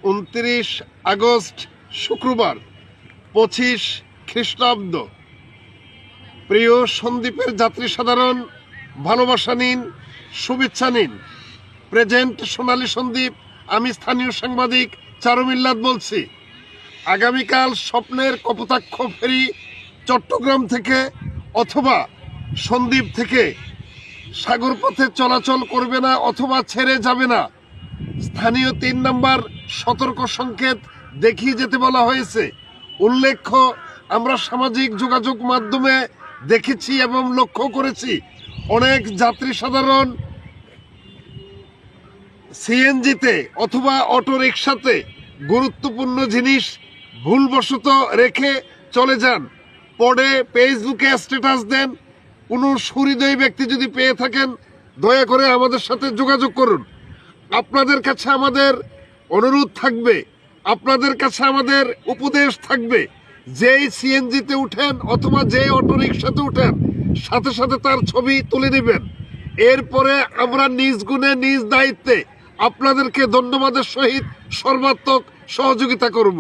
29 August শুক্রবার 25 খ্রিস্টাব্দ। প্রিয় সন্দ্বীপের যাত্রী সাধারণ, ভালোবাসা নিন, শুভেচ্ছা নিন। প্রেজেন্ট সোনালী সন্দ্বীপ। আমি স্থানীয় সাংবাদিক চারু মিল্লাত বলছি। আগামীকাল স্বপ্নের কপোতাক্ষ ফেরি চট্টগ্রাম থেকে অথবা সন্দ্বীপ থেকে সাগর পথে চলাচল করবে না অথবা ছেড়ে যাবে না। স্থানীয় 3 নম্বর সতর্ক সংকেত দেখিয়ে যেতে বলা হয়েছে। উল্লেখ্য, আমরা সামাজিক যোগাযোগ মাধ্যমে দেখেছি এবং লক্ষ্য করেছি অনেক যাত্রী সাধারণ সিএনজিতে অথবা অটো রিক্সাতে গুরুত্বপূর্ণ জিনিস ভুলবশত রেখে চলে যান। পরে ফেসবুকে স্ট্যাটাস দেন। কোনো সুহৃদয় ব্যক্তি যদি পেয়ে থাকেন দয়া করে আমাদের সাথে যোগাযোগ করুন। আপনাদের কাছে আমাদের অনুরোধ থাকবে, আপনাদের কাছে আমাদের উপদেশ থাকবে, যেই সিএনজিতে উঠেন অথবা যে অটো রিক্সাতে উঠেন সাথে সাথে তার ছবি তুলে নেবেন। এরপরে আমরা নিজ গুণে নিজ দায়িত্বে আপনাদেরকে ধন্যবাদের সহিত সর্বাত্মক সহযোগিতা করব।